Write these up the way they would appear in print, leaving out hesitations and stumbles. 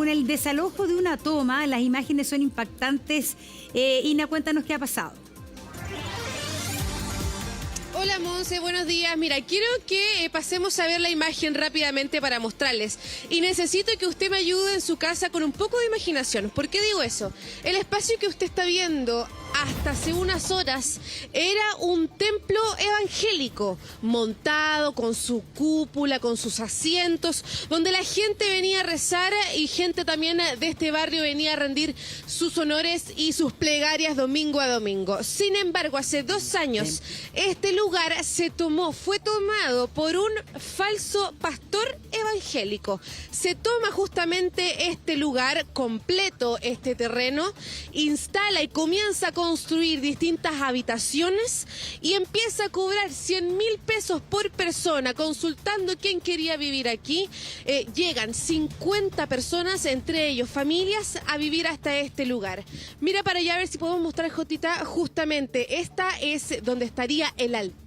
el desalojo de una toma. Las imágenes son impactantes. Ina, cuéntanos qué ha pasado. Hola Monse, buenos días. Mira, quiero que pasemos a ver la imagen rápidamente para mostrarles. Y necesito que usted me ayude en su casa con un poco de imaginación. ¿Por qué digo eso? El espacio que usted está viendo hasta hace unas horas era un templo evangélico, montado con su cúpula, con sus asientos, donde la gente venía a rezar y gente también de este barrio venía a rendir sus honores y sus plegarias domingo a domingo. Sin embargo, hace 2 años, este lugar fue tomado por un falso pastor evangélico. Se toma justamente este lugar completo, este terreno, instala y comienza a construir distintas habitaciones y empieza a cobrar 100.000 pesos por persona, consultando quién quería vivir aquí. Llegan 50 personas, entre ellos familias, a vivir hasta este lugar. Mira para allá a ver si podemos mostrar, Jotita, justamente esta es donde estaría el altar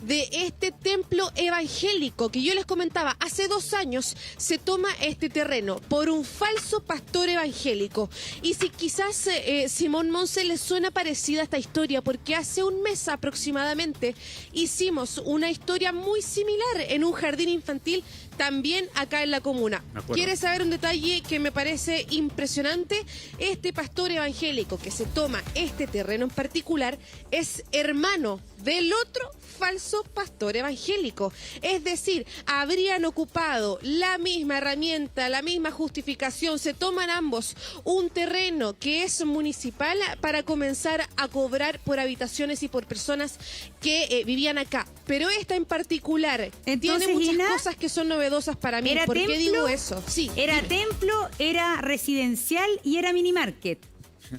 de este templo evangélico que yo les comentaba. Hace 2 años se toma este terreno por un falso pastor evangélico. Y si quizás Simón Monse le suena parecida esta historia, porque hace un mes aproximadamente hicimos una historia muy similar en un jardín infantil también acá en la comuna. ¿Quieres saber un detalle que me parece impresionante? Este pastor evangélico que se toma este terreno en particular es hermano del otro falso pastor evangélico. Es decir, habrían ocupado la misma herramienta, la misma justificación, se toman ambos un terreno que es municipal para comenzar a cobrar por habitaciones y por personas que vivían acá. Pero esta en particular tiene muchas cosas que son novedosas para mí. ¿Por qué digo eso? Sí, era templo, era residencial y era mini market.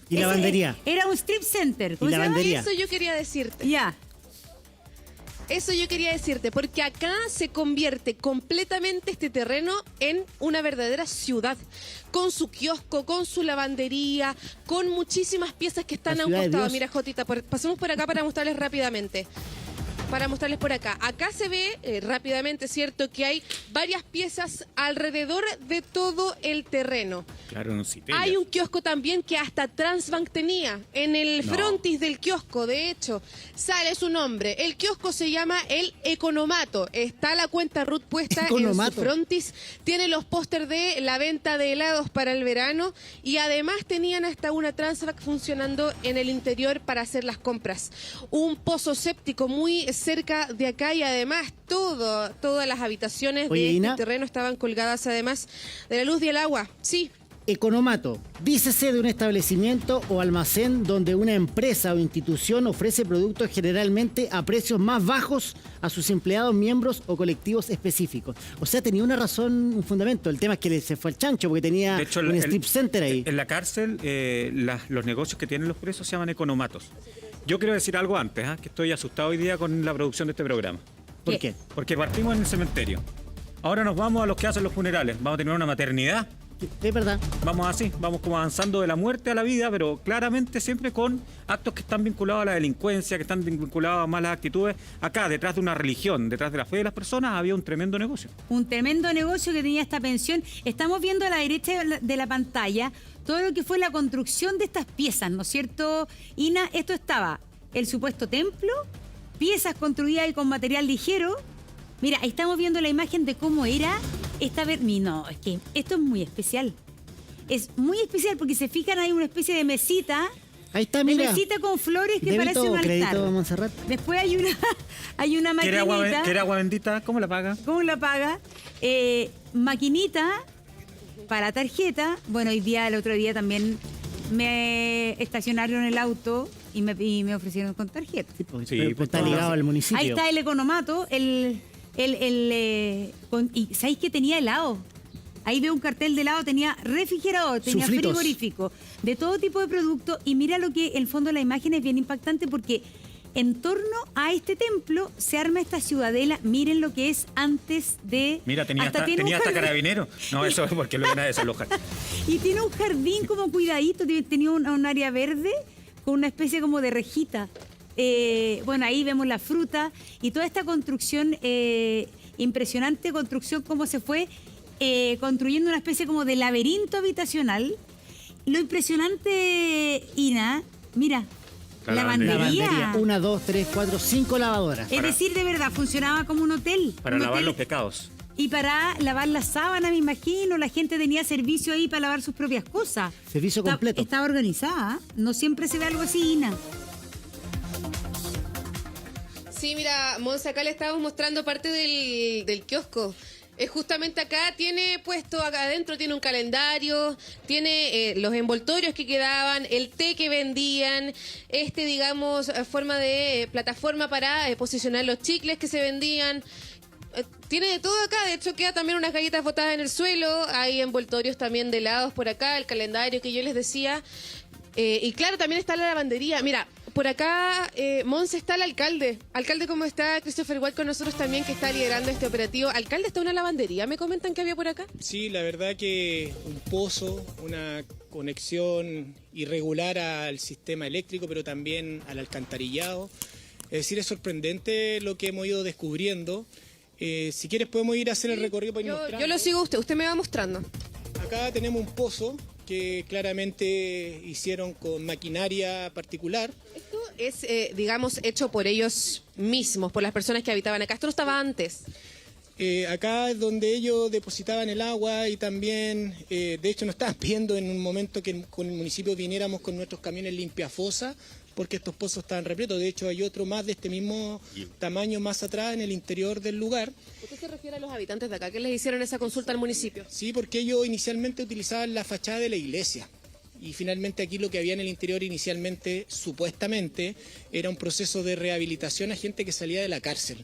Y lavandería. Era un strip center. Y lavandería. Eso yo quería decirte. Ya. Eso yo quería decirte, porque acá se convierte completamente este terreno en una verdadera ciudad, con su kiosco, con su lavandería, con muchísimas piezas que están a un costado. Mira, Jotita, pasemos por acá para mostrarles rápidamente. Para mostrarles por acá. Acá se ve rápidamente, ¿cierto?, que hay varias piezas alrededor de todo el terreno. Claro, no sé. Hay un kiosco también que hasta Transbank tenía. En el frontis del kiosco, de hecho, sale su nombre. El kiosco se llama El Economato. Está la cuenta RUT puesta en su frontis. Tiene los pósters de la venta de helados para el verano. Y además tenían hasta una Transbank funcionando en el interior para hacer las compras. Un pozo séptico muy cerca de acá y además todas las habitaciones de este terreno estaban colgadas además de la luz y el agua. Sí. Economato, dícese de un establecimiento o almacén donde una empresa o institución ofrece productos generalmente a precios más bajos a sus empleados, miembros o colectivos específicos. O sea, tenía una razón, un fundamento. El tema es que se fue al chancho porque tenía un strip center ahí. En la cárcel, los negocios que tienen los presos se llaman economatos. Yo quiero decir algo antes, que estoy asustado hoy día con la producción de este programa. ¿Por qué? Porque partimos en el cementerio. Ahora nos vamos a los que hacen los funerales. Vamos a tener una maternidad. Es verdad. Vamos así, vamos como avanzando de la muerte a la vida, pero claramente siempre con actos que están vinculados a la delincuencia, que están vinculados a malas actitudes. Acá, detrás de una religión, detrás de la fe de las personas, había un tremendo negocio. Un tremendo negocio que tenía esta pensión. Estamos viendo a la derecha de la pantalla todo lo que fue la construcción de estas piezas, ¿no es cierto, Ina? Esto estaba el supuesto templo, piezas construidas y con material ligero. Mira, ahí estamos viendo la imagen de cómo era esta No, es que esto es muy especial. Es muy especial porque se fijan, hay una especie de mesita. Ahí está, mira. De mesita con flores que parece un altar. Crédito, Montserrat. Después hay una maquinita. ¿Quiere agua bendita? ¿Cómo la paga? ¿Cómo la paga? Maquinita para tarjeta. Bueno, el otro día también me estacionaron el auto y me ofrecieron con tarjeta. Sí, pues está ligado al municipio. Ahí está el economato, y ¿sabéis que tenía helado? Ahí veo un cartel de helado, tenía refrigerador, tenía frigorífico, de todo tipo de productos. Y mira lo que, en el fondo, la imagen es bien impactante porque en torno a este templo se arma esta ciudadela. Miren lo que es antes de... Mira, tenía hasta carabinero. No, eso es porque lo iban a desalojar. Y tiene un jardín como cuidadito, tenía un área verde con una especie como de rejita. Bueno, ahí vemos la fruta y toda esta construcción, impresionante construcción, cómo se fue construyendo una especie como de laberinto habitacional. Lo impresionante, Ina, mira, La lavandería. Lavandería. 1, 2, 3, 4, 5 lavadoras. Es decir, de verdad, funcionaba como un hotel. Para un lavar hotel. los pecados. Y para lavar la sábana, me imagino, la gente tenía servicio ahí para lavar sus propias cosas. Servicio completo. Estaba organizada, ¿eh? No siempre se ve algo así, Ina. Sí, mira, Monse, acá le estamos mostrando parte del kiosco. Justamente acá tiene puesto, acá adentro tiene un calendario, tiene los envoltorios que quedaban, el té que vendían, digamos, forma de plataforma para posicionar los chicles que se vendían. Tiene de todo acá, de hecho queda también unas galletas botadas en el suelo, hay envoltorios también de helados por acá, el calendario que yo les decía. Y claro, también está la lavandería. Mira, por acá, Monse, está el alcalde. Alcalde, ¿cómo está? Christopher White con nosotros también, que está liderando este operativo. Alcalde, ¿está una lavandería? ¿Me comentan que había por acá? Sí, la verdad que un pozo, una conexión irregular al sistema eléctrico, pero también al alcantarillado. Es decir, es sorprendente lo que hemos ido descubriendo. Si quieres podemos ir a hacer el recorrido para ir mostrando. Yo lo sigo a usted me va mostrando. Acá tenemos un pozo que claramente hicieron con maquinaria particular. Esto es, digamos, hecho por ellos mismos, por las personas que habitaban acá. Esto no estaba antes. Acá es donde ellos depositaban el agua y también, de hecho, nos estaban pidiendo en un momento que con el municipio viniéramos con nuestros camiones limpiafosa, porque estos pozos estaban repletos. De hecho, hay otro más de este mismo tamaño más atrás en el interior del lugar. ¿Usted se refiere a los habitantes de acá que les hicieron esa consulta al municipio? Sí, porque ellos inicialmente utilizaban la fachada de la iglesia. Y finalmente aquí lo que había en el interior inicialmente, supuestamente, era un proceso de rehabilitación a gente que salía de la cárcel.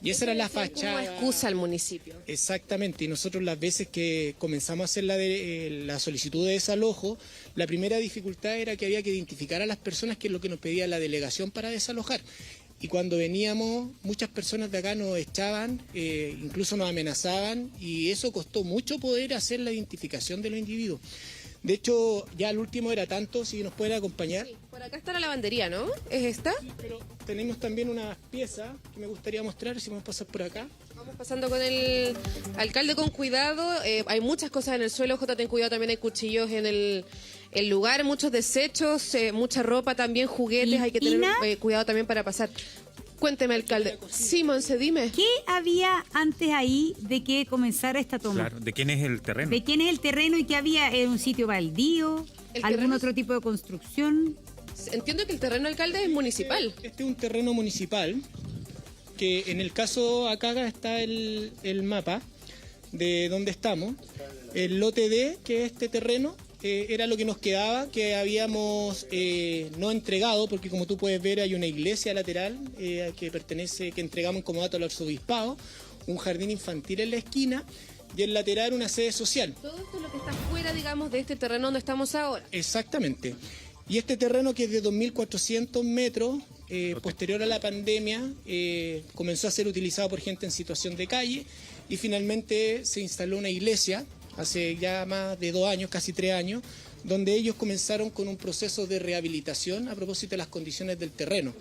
Y esa era la fachada. Como excusa al municipio. Exactamente, y nosotros las veces que comenzamos a hacer la solicitud de desalojo, la primera dificultad era que había que identificar a las personas, que es lo que nos pedía la delegación para desalojar. Y cuando veníamos, muchas personas de acá nos echaban, incluso nos amenazaban, y eso costó mucho poder hacer la identificación de los individuos. De hecho, ya el último era tanto, si nos pueden acompañar. Sí, por acá está la lavandería, ¿no? ¿Es esta? Sí, pero tenemos también unas piezas que me gustaría mostrar, si vamos a pasar por acá. Vamos pasando con el alcalde con cuidado. Hay muchas cosas en el suelo, J, ten cuidado, también hay cuchillos en el lugar, muchos desechos, mucha ropa también, juguetes, hay que tener cuidado también para pasar. Cuénteme, alcalde. Sí, Monse, dime. ¿Qué había antes ahí de que comenzara esta toma? Claro, ¿de quién es el terreno? ¿De quién es el terreno y qué había? ¿Era un sitio baldío? ¿El ¿Algún terreno? otro tipo de construcción? Entiendo que el terreno, alcalde, es municipal. Este es un terreno municipal, que en el caso acá está el mapa de donde estamos. El lote D, que es este terreno, era lo que nos quedaba, que habíamos no entregado, porque como tú puedes ver hay una iglesia lateral que entregamos en comodato al arzobispado, un jardín infantil en la esquina y el lateral una sede social. Todo esto es lo que está fuera, digamos, de este terreno donde estamos ahora. Exactamente. Y este terreno, que es de 2.400 metros, posterior a la pandemia, comenzó a ser utilizado por gente en situación de calle y finalmente se instaló una iglesia hace ya más de 2 años, casi 3 años, donde ellos comenzaron con un proceso de rehabilitación a propósito de las condiciones del terreno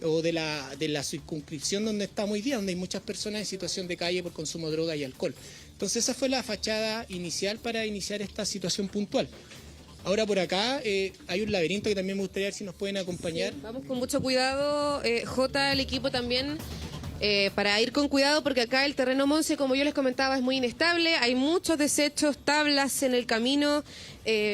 o de la circunscripción donde estamos hoy día, donde hay muchas personas en situación de calle por consumo de droga y alcohol. Entonces esa fue la fachada inicial para iniciar esta situación puntual. Ahora por acá hay un laberinto que también me gustaría ver si nos pueden acompañar. Sí, vamos con mucho cuidado, J, el equipo también, para ir con cuidado, porque acá el terreno, Monse, como yo les comentaba, es muy inestable, hay muchos desechos, tablas en el camino.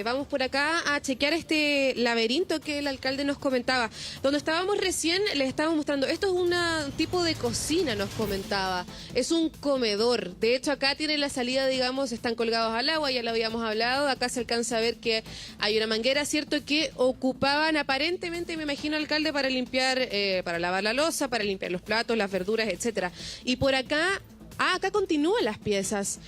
Vamos por acá a chequear este laberinto que el alcalde nos comentaba. Donde estábamos recién, les estábamos mostrando, esto es un tipo de cocina, nos comentaba. Es un comedor. De hecho, acá tiene la salida, digamos, están colgados al agua, ya lo habíamos hablado. Acá se alcanza a ver que hay una manguera, ¿cierto?, que ocupaban aparentemente, me imagino, alcalde, para limpiar, para lavar la loza, para limpiar los platos, las verduras, etcétera. Y por acá, acá continúan las piezas.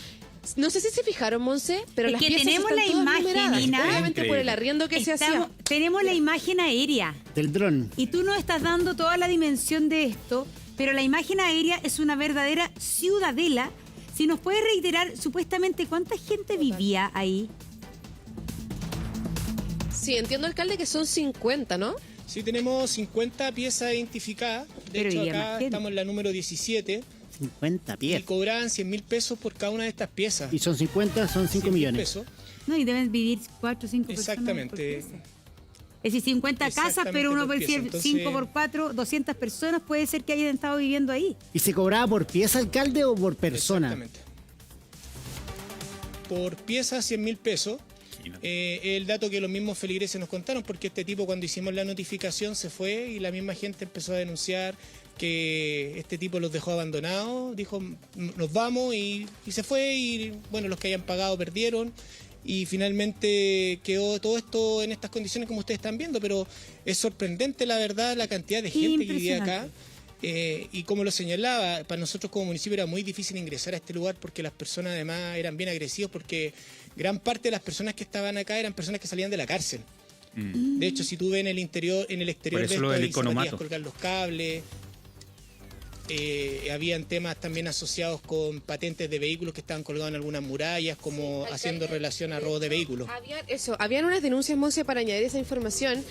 No sé si se fijaron, Monse, pero Es las que piezas tenemos están la todas imagen, numeradas, Ina. obviamente por el arriendo que se hacía. Tenemos la imagen aérea Del dron. y tú nos estás dando toda la dimensión de esto, pero la imagen aérea es una verdadera ciudadela. Si nos puedes reiterar supuestamente cuánta gente vivía ahí. Sí, entiendo, alcalde, que son 50, ¿no? Sí, tenemos 50 piezas identificadas. De Pero hecho, había más acá gente. estamos en la número 17. 50 y piezas. cobraban 100.000 pesos por cada una de estas piezas. Y son 50, son 5 100.000 millones. pesos. No, y deben vivir 4 o 5 personas. Exactamente. por pieza. Es decir, 50 casas, Exactamente pero uno por puede pieza. decir Entonces- 5 por 4, 200 personas puede ser que hayan estado viviendo ahí. ¿Y se cobraba por pieza, alcalde, o por persona? Exactamente. Por pieza 100.000 pesos. El dato que los mismos feligreses nos contaron, porque este tipo cuando hicimos la notificación se fue y la misma gente empezó a denunciar que este tipo los dejó abandonados, dijo nos vamos y se fue y bueno, los que hayan pagado perdieron y finalmente quedó todo esto en estas condiciones como ustedes están viendo, pero es sorprendente la verdad la cantidad de gente que vivía acá. Y como lo señalaba, para nosotros como municipio era muy difícil ingresar a este lugar porque las personas además eran bien agresivos porque gran parte de las personas que estaban acá eran personas que salían de la cárcel. De hecho, si tú ves en el exterior Por de eso esto lo del hay zapatillas iconomato. colgar los cables. Habían temas también asociados con patentes de vehículos que estaban colgados en algunas murallas, como haciendo relación a robos de vehículos. Habían unas denuncias, Monse, para añadir esa información,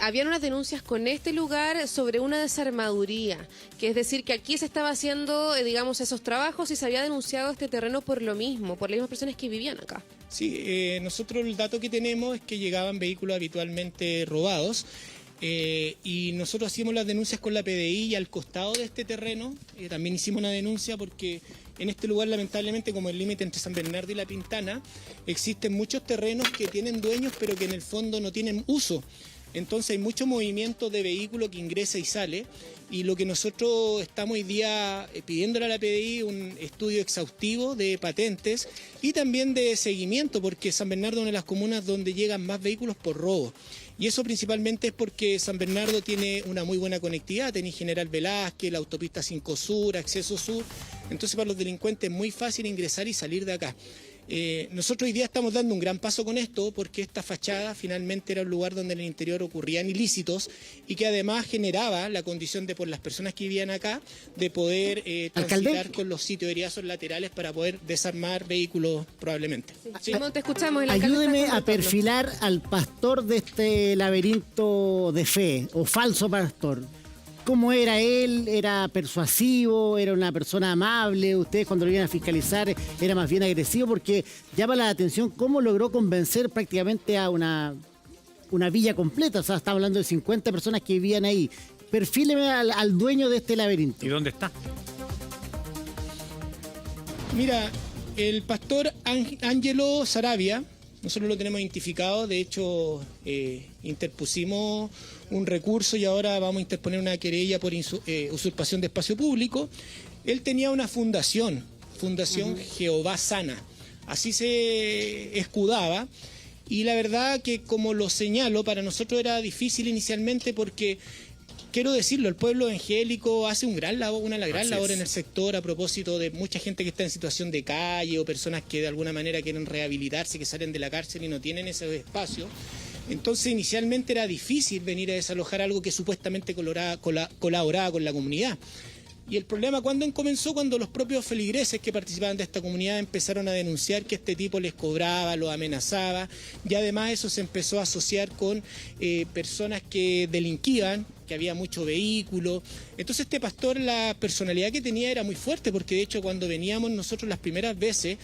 habían unas denuncias con este lugar sobre una desarmaduría, que es decir, que aquí se estaba haciendo, digamos, esos trabajos y se había denunciado este terreno por lo mismo, por las mismas personas que vivían acá. Sí, nosotros el dato que tenemos es que llegaban vehículos habitualmente robados. Y nosotros hacíamos las denuncias con la PDI y al costado de este terreno también hicimos una denuncia porque en este lugar lamentablemente como el límite entre San Bernardo y La Pintana existen muchos terrenos que tienen dueños pero que en el fondo no tienen uso. Entonces hay mucho movimiento de vehículo que ingresa y sale y lo que nosotros estamos hoy día pidiéndole a la PDI un estudio exhaustivo de patentes y también de seguimiento porque San Bernardo es una de las comunas donde llegan más vehículos por robo. Y eso principalmente es porque San Bernardo tiene una muy buena conectividad, tiene General Velázquez, la autopista 5 Sur, Acceso Sur, entonces para los delincuentes es muy fácil ingresar y salir de acá. Nosotros hoy día estamos dando un gran paso con esto porque esta fachada finalmente era un lugar donde en el interior ocurrían ilícitos y que además generaba la condición de por las personas que vivían acá de poder transitar con los sitios de heriazos laterales para poder desarmar vehículos probablemente. Sí, te escuchamos. El alcalde Ayúdeme está a comentando. perfilar al pastor de este laberinto de fe, o falso pastor. ¿Cómo era él? ¿Era persuasivo? ¿Era una persona amable? ¿Ustedes cuando lo iban a fiscalizar era más bien agresivo? Porque llama la atención cómo logró convencer prácticamente a una villa completa. O sea, estamos hablando de 50 personas que vivían ahí. Perfíleme al dueño de este laberinto. ¿Y dónde está? Mira, el pastor Ángelo Saravia, nosotros lo tenemos identificado, de hecho interpusimos un recurso y ahora vamos a interponer una querella por usurpación de espacio público. Él tenía una fundación Jehová Sana, así se escudaba y la verdad que como lo señalo, para nosotros era difícil inicialmente porque quiero decirlo, el pueblo evangélico hace una gran labor en el sector a propósito de mucha gente que está en situación de calle o personas que de alguna manera quieren rehabilitarse, que salen de la cárcel y no tienen ese espacio. Entonces inicialmente era difícil venir a desalojar algo que supuestamente colaboraba con la comunidad. Y el problema cuando comenzó, cuando los propios feligreses que participaban de esta comunidad empezaron a denunciar que este tipo les cobraba, los amenazaba, y además eso se empezó a asociar con personas que delinquían, que había mucho vehículo. Entonces este pastor, la personalidad que tenía era muy fuerte, porque de hecho cuando veníamos nosotros las primeras veces,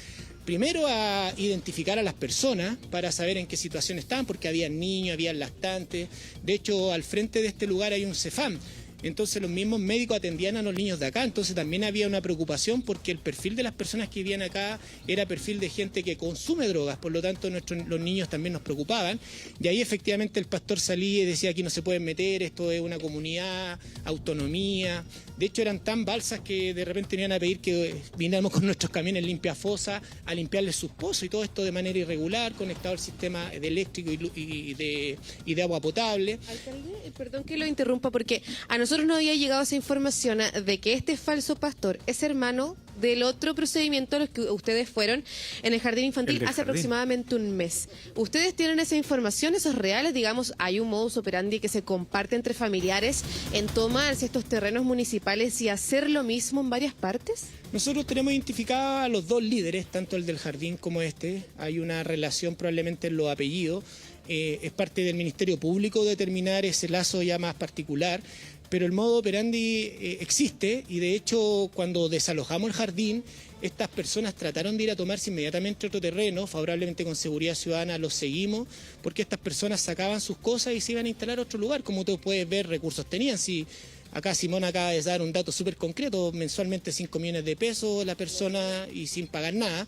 primero a identificar a las personas para saber en qué situación estaban, porque había niños, había lactantes. De hecho, al frente de este lugar hay un Cefam. Entonces los mismos médicos atendían a los niños de acá, entonces también había una preocupación porque el perfil de las personas que vivían acá era perfil de gente que consume drogas, por lo tanto los niños también nos preocupaban y ahí efectivamente el pastor salía y decía aquí no se pueden meter, esto es una comunidad, autonomía. De hecho eran tan balsas que de repente venían a pedir que viniéramos con nuestros camiones limpia fosa a limpiarles sus pozos y todo esto de manera irregular, conectado al sistema de eléctrico y de agua potable. Alcalde, perdón que lo interrumpa porque a nosotros nos había llegado esa información de que este falso pastor es hermano del otro procedimiento a los que ustedes fueron en el jardín infantil El del hace jardín. aproximadamente un mes. ¿Ustedes tienen esa información, esos reales? Digamos, hay un modus operandi que se comparte entre familiares en tomarse estos terrenos municipales y hacer lo mismo en varias partes. Nosotros tenemos identificados a los dos líderes, tanto el del jardín como este. Hay una relación probablemente en los apellidos. es parte del Ministerio Público determinar ese lazo ya más particular, pero el modo operandi existe y de hecho cuando desalojamos el jardín, estas personas trataron de ir a tomarse inmediatamente otro terreno, favorablemente con Seguridad Ciudadana los seguimos, porque estas personas sacaban sus cosas y se iban a instalar a otro lugar. Como tú puedes ver, recursos tenían. Si acá Simón acaba de dar un dato súper concreto, mensualmente 5 millones de pesos la persona y sin pagar nada.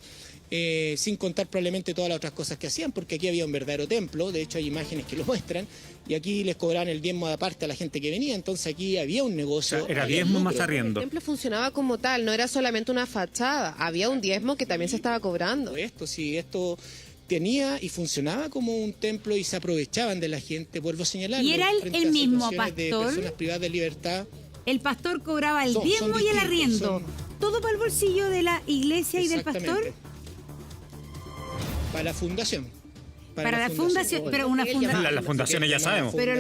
Sin contar probablemente todas las otras cosas que hacían, porque aquí había un verdadero templo, de hecho hay imágenes que lo muestran, y aquí les cobraban el diezmo aparte a la gente que venía, entonces aquí había un negocio. O sea, era había diezmo lucro. más arriendo. El templo funcionaba como tal, no era solamente una fachada, había un diezmo que también se estaba cobrando. Esto tenía y funcionaba como un templo y se aprovechaban de la gente, vuelvo a señalar. ¿Y era el mismo pastor? De personas privadas de libertad. El pastor cobraba el Son diezmo y el distintos, arriendo. ¿Todo para el bolsillo de la iglesia y del pastor? Exactamente. Para la fundación. Para la fundación, pero una fundación. Las fundaciones ya sabemos. Pero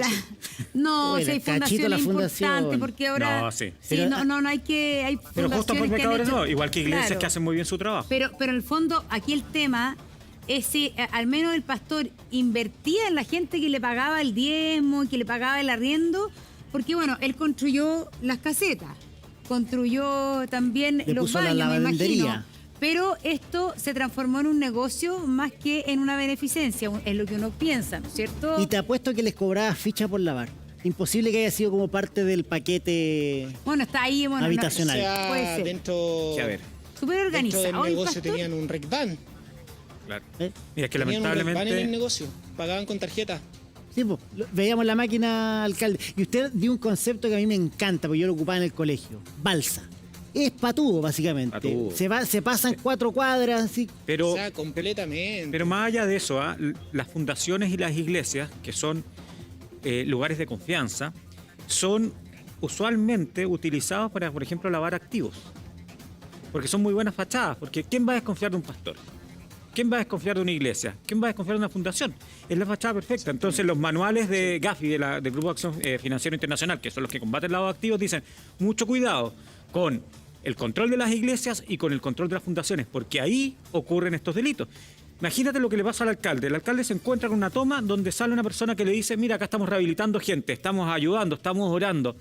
no, Oye, si hay cachito la fundaciones fundación. importantes, porque ahora No, sí. sí, no hay que hay Pero justo por fundaciones que han pecadores hecho- no, igual que iglesias Claro. que hacen muy bien su trabajo. Pero en el fondo, aquí el tema es si al menos el pastor invertía en la gente que le pagaba el diezmo, que le pagaba el arriendo, porque bueno, él construyó las casetas, construyó también Le los puso la baños, me lavandería. imagino. Pero esto se transformó en un negocio más que en una beneficencia, es lo que uno piensa, ¿no es cierto? Y te apuesto que les cobraba ficha por lavar. Imposible que haya sido como parte del paquete. Bueno, está ahí, bueno, Habitacional. O sea, puede ser. dentro, Sí, a ver, súper dentro organizado del el negocio pastor. tenían un RECBAN. claro. ¿Eh? Mira, es que Tenían un RECBAN en el lamentablemente... negocio. Pagaban con tarjeta. Sí, pues, veíamos la máquina, alcalde. Y usted dio un concepto que a mí me encanta, porque yo lo ocupaba en el colegio. Balsa. Es patudo, básicamente. Patudo. Se pasan 4 cuadras, así. Pero, O sea, completamente. pero más allá de eso, las fundaciones y las iglesias, que son lugares de confianza, son usualmente utilizados para, por ejemplo, lavar activos. Porque son muy buenas fachadas. Porque ¿quién va a desconfiar de un pastor? ¿Quién va a desconfiar de una iglesia? ¿Quién va a desconfiar de una fundación? Es la fachada perfecta. Entonces los manuales de Gafi, del Grupo de Acción Financiero Internacional, que son los que combaten el lavado de activos, dicen mucho cuidado con el control de las iglesias y con el control de las fundaciones, porque ahí ocurren estos delitos. Imagínate lo que le pasa al alcalde. El alcalde se encuentra con una toma donde sale una persona que le dice, mira, acá estamos rehabilitando gente, estamos ayudando, estamos orando.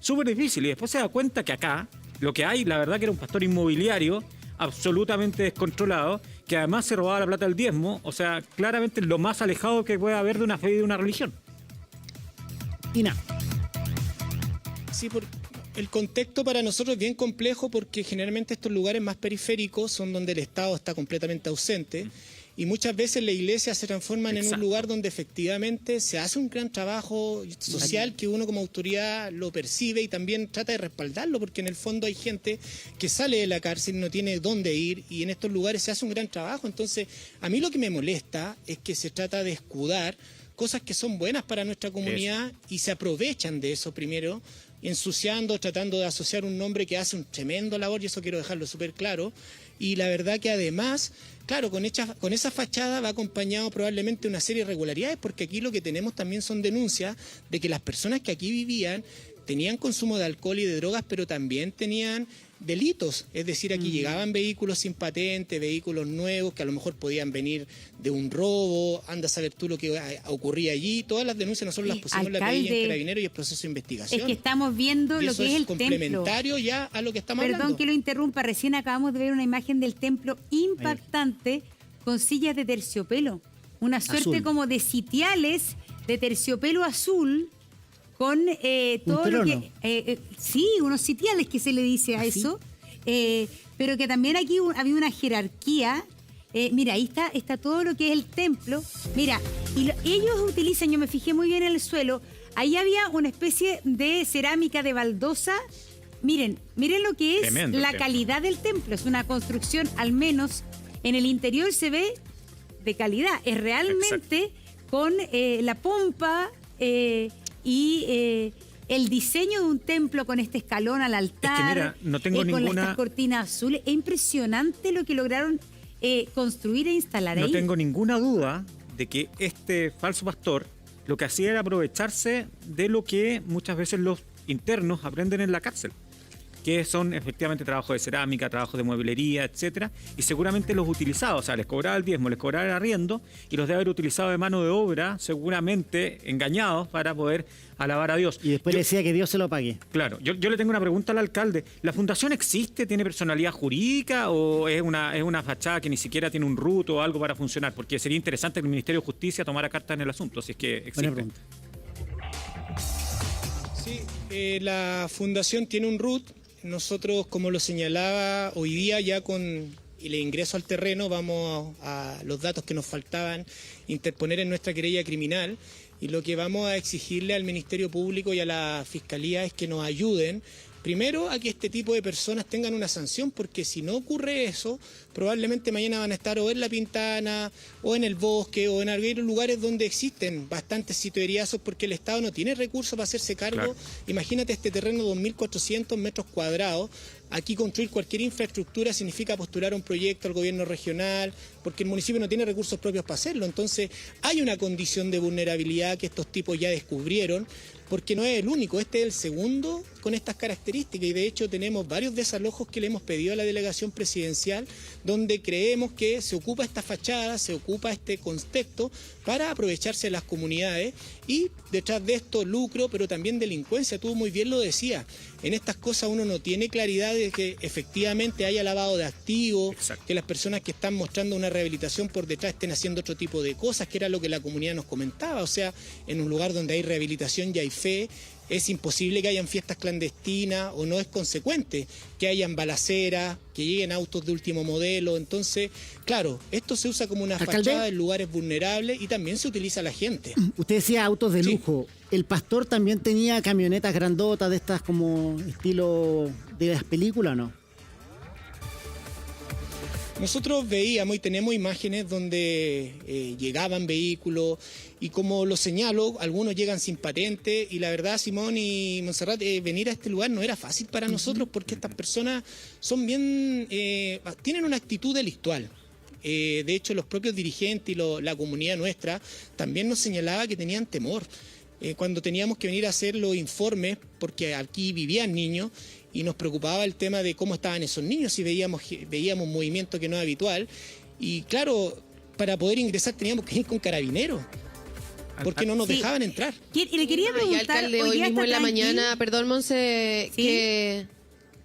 Súper difícil. Y después se da cuenta que acá lo que hay, la verdad que era un pastor inmobiliario absolutamente descontrolado, que además se robaba la plata del diezmo, o sea, claramente lo más alejado que puede haber de una fe y de una religión. Y nada. Sí, el contexto para nosotros es bien complejo porque generalmente estos lugares más periféricos son donde el Estado está completamente ausente y muchas veces la iglesia se transforma en un Exacto. lugar donde efectivamente se hace un gran trabajo social que uno como autoridad lo percibe y también trata de respaldarlo porque en el fondo hay gente que sale de la cárcel y no tiene dónde ir y en estos lugares se hace un gran trabajo. Entonces, a mí lo que me molesta es que se trata de escudar cosas que son buenas para nuestra comunidad y se aprovechan de eso primero, ensuciando, tratando de asociar un nombre que hace un tremendo labor, y eso quiero dejarlo súper claro. Y la verdad que además, claro, con esa fachada va acompañado probablemente una serie de irregularidades, porque aquí lo que tenemos también son denuncias de que las personas que aquí vivían tenían consumo de alcohol y de drogas, pero también tenían delitos. Es decir, aquí llegaban vehículos sin patente, vehículos nuevos que a lo mejor podían venir de un robo, anda a saber tú lo que ocurría allí. Todas las denuncias nosotros las pusimos en la PDI en Carabineros y el proceso de investigación. Es que estamos viendo Y lo eso que es el complementario templo. ya a lo que estamos Perdón hablando. que lo interrumpa, recién acabamos de ver una imagen del templo impactante con sillas de terciopelo. Una suerte Azul. como de sitiales de terciopelo azul con todo lo trono. que... sí, unos sitiales que se le dice a ¿Ah, sí? eso. Pero que también aquí había una jerarquía. Mira, ahí está todo lo que es el templo. Mira, ellos utilizan, yo me fijé muy bien en el suelo, ahí había una especie de cerámica de baldosa. Miren lo que es Tremendo el la templo. calidad del templo. Es una construcción, al menos en el interior se ve de calidad. Es realmente con la pompa y el diseño de un templo con este escalón al altar. mira, no tengo con ninguna- estas cortinas azules. Es impresionante lo que lograron construir e instalar No ahí. tengo ninguna duda de que este falso pastor lo que hacía era aprovecharse de lo que muchas veces los internos aprenden en la cárcel. que son efectivamente trabajos de cerámica, trabajos de mueblería, etcétera, y seguramente los utilizaba, o sea, les cobraba el diezmo, les cobraba el arriendo, y los de haber utilizado de mano de obra, seguramente engañados para poder alabar a Dios. Y después le decía que Dios se lo pague. Claro, yo le tengo una pregunta al alcalde. ¿La fundación existe? ¿Tiene personalidad jurídica o es una fachada que ni siquiera tiene un RUT o algo para funcionar? Porque sería interesante que el Ministerio de Justicia tomara carta en el asunto, si es que existe. Buena pregunta. Sí, la fundación tiene un RUT. Nosotros, como lo señalaba hoy día, ya con el ingreso al terreno, vamos a los datos que nos faltaban interponer en nuestra querella criminal, y lo que vamos a exigirle al Ministerio Público y a la Fiscalía es que nos ayuden, primero, a que este tipo de personas tengan una sanción, porque si no ocurre eso, probablemente mañana van a estar o en La Pintana, o en el bosque, o en algunos lugares donde existen bastantes sitieriazos, porque el Estado no tiene recursos para hacerse cargo. Claro. Imagínate este terreno de 2.400 metros cuadrados. Aquí construir cualquier infraestructura significa postular un proyecto al gobierno regional, porque el municipio no tiene recursos propios para hacerlo. Entonces, hay una condición de vulnerabilidad que estos tipos ya descubrieron, porque no es el único, este es el segundo con estas características, y de hecho tenemos varios desalojos que le hemos pedido a la delegación presidencial, donde creemos que se ocupa esta fachada, se ocupa este contexto para aprovecharse de las comunidades, y detrás de esto lucro, pero también delincuencia. Tú muy bien lo decías, en estas cosas uno no tiene claridad de que efectivamente haya lavado de activos. Exacto. Que las personas que están mostrando una rehabilitación por detrás estén haciendo otro tipo de cosas, que era lo que la comunidad nos comentaba. O sea, en un lugar donde hay rehabilitación y hay fe, es imposible que hayan fiestas clandestinas, o no es consecuente que hayan balaceras, que lleguen autos de último modelo. Entonces, claro, esto se usa como una Alcalde, fachada en lugares vulnerables, y también se utiliza a la gente. Usted decía autos de Sí. lujo. El pastor también tenía camionetas grandotas de estas como estilo de las películas, ¿no? Nosotros veíamos y tenemos imágenes donde llegaban vehículos, y como lo señalo, algunos llegan sin patente, y la verdad, Simón y Montserrat, venir a este lugar no era fácil para nosotros, porque estas personas son bien, tienen una actitud delictual. De hecho, los propios dirigentes y la comunidad nuestra también nos señalaba que tenían temor. Cuando teníamos que venir a hacer los informes, porque aquí vivían niños, y nos preocupaba el tema de cómo estaban esos niños, y veíamos un movimiento que no es habitual, y claro, para poder ingresar teníamos que ir con carabineros, porque no nos Sí. dejaban entrar. Y le quería Y preguntar, alcalde, hoy día mismo está en la tranqui. mañana, perdón, Monse, ¿Sí?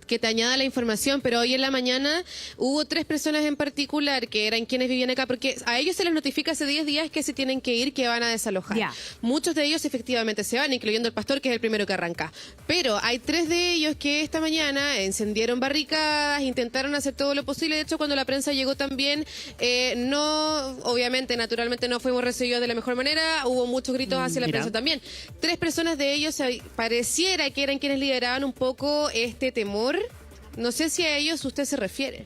que te añada la información, pero hoy en la mañana hubo 3 personas en particular que eran quienes vivían acá, porque a ellos se les notifica hace 10 días que se tienen que ir, que van a desalojar. Ya. Muchos de ellos efectivamente se van, incluyendo el pastor, que es el primero que arranca. Pero hay 3 de ellos que esta mañana encendieron barricadas, intentaron hacer todo lo posible. De hecho, cuando la prensa llegó también, no, obviamente, naturalmente no fuimos recibidos de la mejor manera, hubo muchos gritos hacia la Mira. prensa también. 3 personas de ellos pareciera que eran quienes lideraban un poco este temor. No sé si a ellos usted se refiere.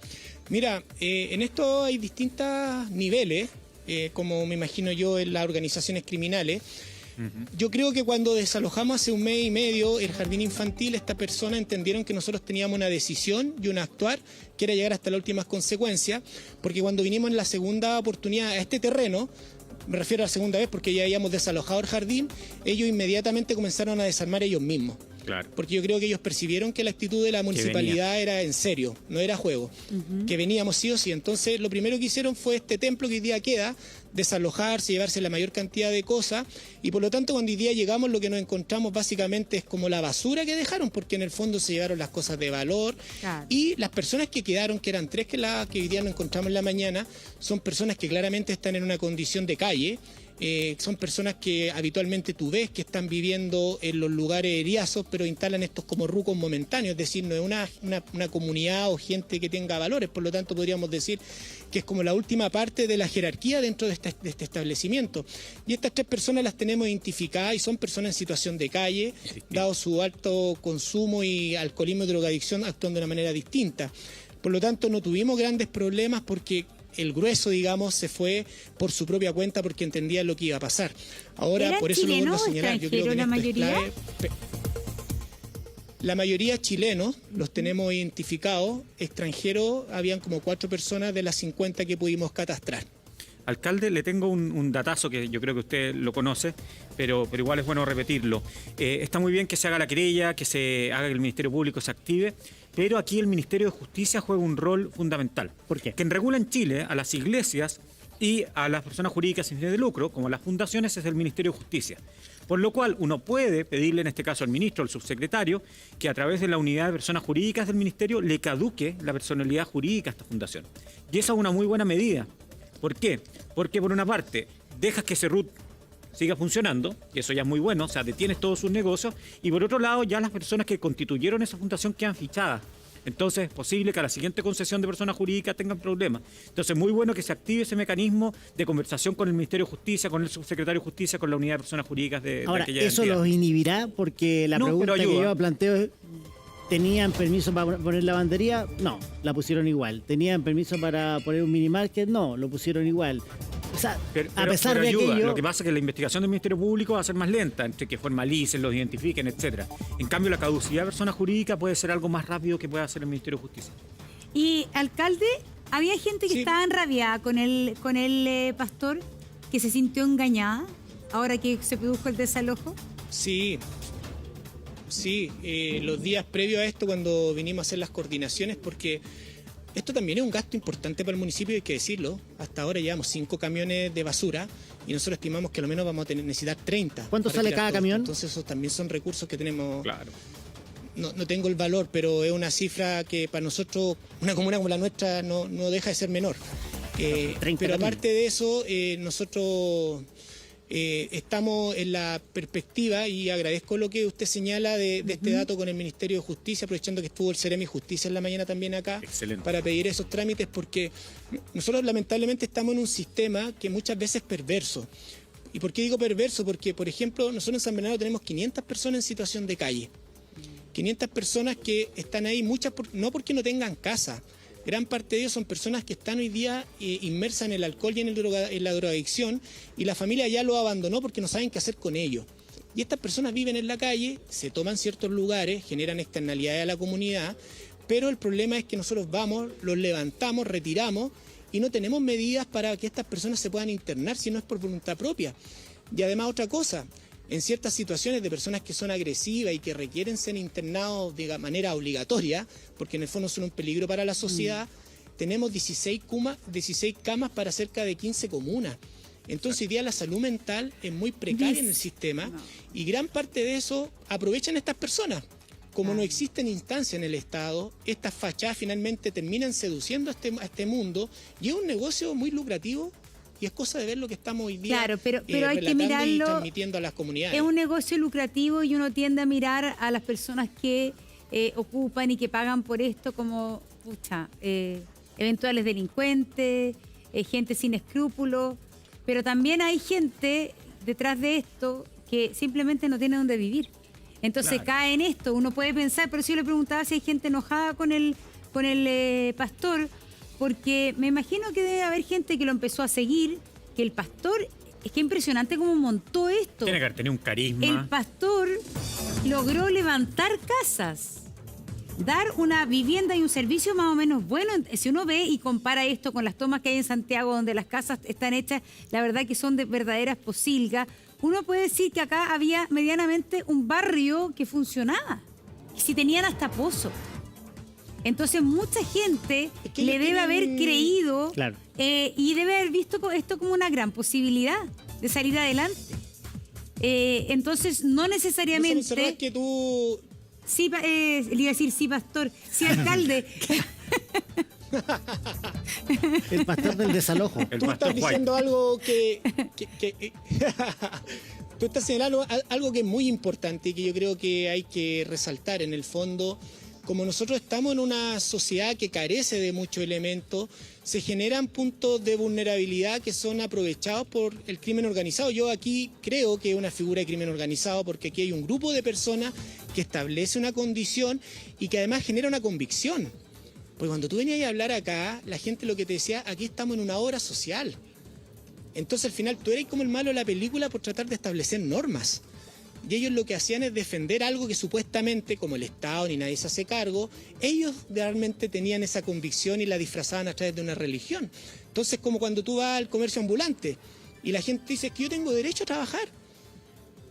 Mira, en esto hay distintos niveles, como me imagino yo en las organizaciones criminales. Yo creo que cuando desalojamos hace 1 mes y medio el jardín infantil, esta persona entendieron que nosotros teníamos una decisión y un actuar que era llegar hasta las últimas consecuencias, porque cuando vinimos en la segunda oportunidad a este terreno, me refiero a la segunda vez porque ya habíamos desalojado el jardín, ellos inmediatamente comenzaron a desarmar ellos mismos. Claro. Porque yo creo que ellos percibieron que la actitud de la municipalidad era en serio, no era juego, que veníamos sí o sí. Entonces, lo primero que hicieron fue este templo que hoy día queda, desalojarse, llevarse la mayor cantidad de cosas, y por lo tanto cuando hoy día llegamos lo que nos encontramos básicamente es como la basura que dejaron, porque en el fondo se llevaron las cosas de valor. Claro. Y las personas que quedaron, que eran 3 que hoy día nos encontramos en la mañana, son personas que claramente están en una condición de calle. Son personas que habitualmente tú ves que están viviendo en los lugares eriazos, pero instalan estos como rucos momentáneos, es decir, no es una comunidad o gente que tenga valores. Por lo tanto, podríamos decir que es como la última parte de la jerarquía dentro de este establecimiento. Y estas 3 personas las tenemos identificadas y son personas en situación de calle, dado su alto consumo y alcoholismo y drogadicción, actúan de una manera distinta. Por lo tanto, no tuvimos grandes problemas porque el grueso, digamos, se fue por su propia cuenta porque entendía lo que iba a pasar. Ahora, ¿Eran por eso lo vuelvo a chilenos o señalar. Yo creo que en extranjeros la esto es mayoría? clave. La mayoría chilenos, los tenemos identificados. Extranjeros, habían como 4 personas de las 50 que pudimos catastrar. Alcalde, le tengo un datazo que yo creo que usted lo conoce, pero igual es bueno repetirlo. Está muy bien que se haga la querella, que se haga que el Ministerio Público se active, Pero aquí el Ministerio de Justicia juega un rol fundamental. ¿Por qué? Quien regula en Chile a las iglesias y a las personas jurídicas sin fines de lucro, como las fundaciones, es el Ministerio de Justicia. Por lo cual uno puede pedirle en este caso al ministro, al subsecretario, que a través de la unidad de personas jurídicas del ministerio le caduque la personalidad jurídica a esta fundación. Y esa es una muy buena medida. ¿Por qué? Porque por una parte dejas que Cerrut siga funcionando, y eso ya es muy bueno, o sea, detienes todos sus negocios, y por otro lado ya las personas que constituyeron esa fundación quedan fichadas. Entonces es posible que a la siguiente concesión de personas jurídicas tengan problemas. Entonces es muy bueno que se active ese mecanismo de conversación con el Ministerio de Justicia, con el subsecretario de Justicia, con la unidad de personas jurídicas de Ahora, aquella ¿eso entidad. los inhibirá? Porque la No, pregunta pero que ayuda. yo planteo es, ¿tenían permiso para poner lavandería? No, la pusieron igual. ¿Tenían permiso para poner un mini market? No, lo pusieron igual. O sea, a pesar de ayuda. aquello... Lo que pasa es que la investigación del Ministerio Público va a ser más lenta, entre que formalicen, los identifiquen, etcétera. En cambio, la caducidad de persona jurídica puede ser algo más rápido que pueda hacer el Ministerio de Justicia. Y, alcalde, había gente que Sí. estaba enrabiada con el pastor, que se sintió engañada ahora que se produjo el desalojo. Sí, los días previos a esto, cuando vinimos a hacer las coordinaciones, porque esto también es un gasto importante para el municipio, hay que decirlo. Hasta ahora llevamos 5 camiones de basura y nosotros estimamos que al menos vamos a necesitar 30. ¿Cuánto para sale tirar cada todo esto. camión? Entonces esos también son recursos que tenemos. Claro. No tengo el valor, pero es una cifra que para nosotros, una comuna como la nuestra, no deja de ser menor. 30 Pero camiones. aparte de eso, nosotros estamos en la perspectiva, y agradezco lo que usted señala de este dato con el Ministerio de Justicia, aprovechando que estuvo el Ceremi Justicia en la mañana también acá, Excelente. para pedir esos trámites, porque nosotros lamentablemente estamos en un sistema que muchas veces es perverso. ¿Y por qué digo perverso? Porque, por ejemplo, nosotros en San Bernardo tenemos 500 personas en situación de calle. 500 personas que están ahí, muchas no porque no tengan casa. Gran parte de ellos son personas que están hoy día inmersas en el alcohol y en la drogadicción, y la familia ya lo abandonó porque no saben qué hacer con ellos. Y estas personas viven en la calle, se toman ciertos lugares, generan externalidades a la comunidad, pero el problema es que nosotros vamos, los levantamos, retiramos, y no tenemos medidas para que estas personas se puedan internar si no es por voluntad propia. Y además otra cosa, en ciertas situaciones de personas que son agresivas y que requieren ser internados de manera obligatoria, porque en el fondo son un peligro para la sociedad, tenemos 16 camas para cerca de 15 comunas. Entonces hoy día la salud mental es muy precaria en el sistema, y gran parte de eso aprovechan estas personas. Como no existen instancias en el Estado, estas fachadas finalmente terminan seduciendo a este mundo, y es un negocio muy lucrativo. Y es cosa de ver lo que estamos hoy día Claro, pero hay que relatando y mirarlo. transmitiendo a las comunidades. Es un negocio lucrativo y uno tiende a mirar a las personas que ocupan y que pagan por esto como eventuales delincuentes, gente sin escrúpulos, pero también hay gente detrás de esto que simplemente no tiene dónde vivir. Entonces cae en esto. Uno puede pensar, pero si yo le preguntaba si hay gente enojada con el pastor, porque me imagino que debe haber gente que lo empezó a seguir, que el pastor, es que impresionante cómo montó esto. Tiene que haber tenido un carisma. El pastor logró levantar casas, dar una vivienda y un servicio más o menos bueno. Si uno ve y compara esto con las tomas que hay en Santiago, donde las casas están hechas, la verdad que son de verdaderas posilgas, uno puede decir que acá había medianamente un barrio que funcionaba. Y si tenían hasta pozo. Entonces mucha gente Es que le ellos debe haber tienen- creído Claro. y debe haber visto esto como una gran posibilidad de salir adelante. Entonces no Entonces, necesariamente... Montserrat, que tú... Sí, le iba a decir sí, pastor. Sí, alcalde. El pastor del desalojo. El Tú pastor estás White. diciendo algo tú estás señalando algo que es muy importante y que yo creo que hay que resaltar. En el fondo, como nosotros estamos en una sociedad que carece de muchos elementos, se generan puntos de vulnerabilidad que son aprovechados por el crimen organizado. Yo aquí creo que es una figura de crimen organizado, porque aquí hay un grupo de personas que establece una condición y que además genera una convicción. Porque cuando tú venías a hablar acá, la gente lo que te decía, aquí estamos en una obra social. Entonces al final tú eres como el malo de la película por tratar de establecer normas. Y ellos lo que hacían es defender algo que supuestamente, como el Estado ni nadie se hace cargo, ellos realmente tenían esa convicción y la disfrazaban a través de una religión. Entonces, como cuando tú vas al comercio ambulante y la gente dice que yo tengo derecho a trabajar,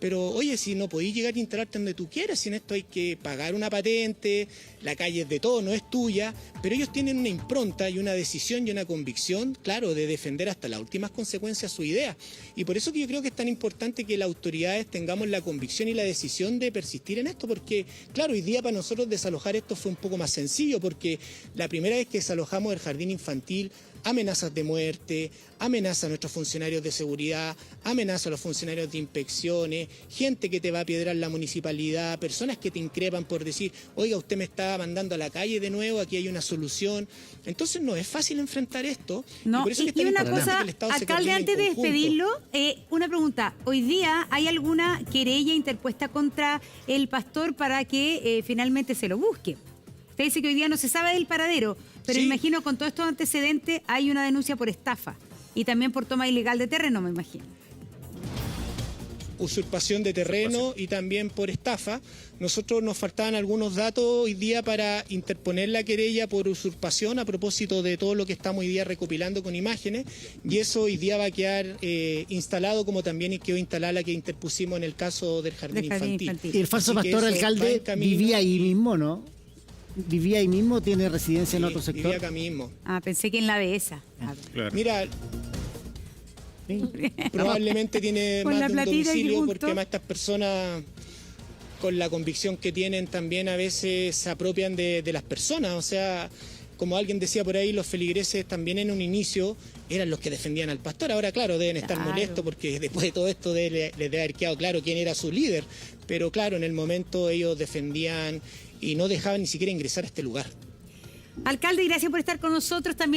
Pero oye, si no podís llegar a instalarte donde tú quieras, si en esto hay que pagar una patente, la calle es de todo, no es tuya, pero ellos tienen una impronta y una decisión y una convicción, claro, de defender hasta las últimas consecuencias su idea. Y por eso que yo creo que es tan importante que las autoridades tengamos la convicción y la decisión de persistir en esto, porque claro, hoy día para nosotros desalojar esto fue un poco más sencillo, porque la primera vez que desalojamos el jardín infantil, amenazas de muerte, amenaza a nuestros funcionarios de seguridad, amenaza a los funcionarios de inspecciones, gente que te va a piedrar la municipalidad, personas que te increpan por decir, oiga, usted me está mandando a la calle de nuevo, aquí hay una solución. Entonces no es fácil enfrentar esto. No, y por eso que es y tan una importante cosa, que el Estado se alcalde, coordine antes en de conjunto. despedirlo, una pregunta. ¿Hoy día hay alguna querella interpuesta contra el pastor para que finalmente se lo busque? Usted dice que hoy día no se sabe del paradero, pero Sí. imagino con todos estos antecedentes hay una denuncia por estafa y también por toma ilegal de terreno, me imagino. Usurpación de terreno y también por estafa. Nosotros nos faltaban algunos datos hoy día para interponer la querella por usurpación a propósito de todo lo que estamos hoy día recopilando con imágenes, y eso hoy día va a quedar instalado, como también quedó instalada la que interpusimos en el caso del jardín infantil. Y el falso Así que pastor eso va alcalde en camino. vivía ahí mismo, ¿no? Vivía ahí mismo, tiene residencia en Sí, otro sector. vivía acá mismo. Ah, pensé que en la dehesa. Claro. Mira, Sí. probablemente tiene Con más la de un platita aquí domicilio, junto. porque además estas personas, con la convicción que tienen, también a veces se apropian de las personas. O sea, como alguien decía por ahí, los feligreses también en un inicio eran los que defendían al pastor. Ahora, claro, deben estar Claro. molestos porque después de todo esto les debe haber quedado claro quién era su líder. Pero claro, en el momento ellos defendían y no dejaban ni siquiera ingresar a este lugar. Alcalde, gracias por estar con nosotros también.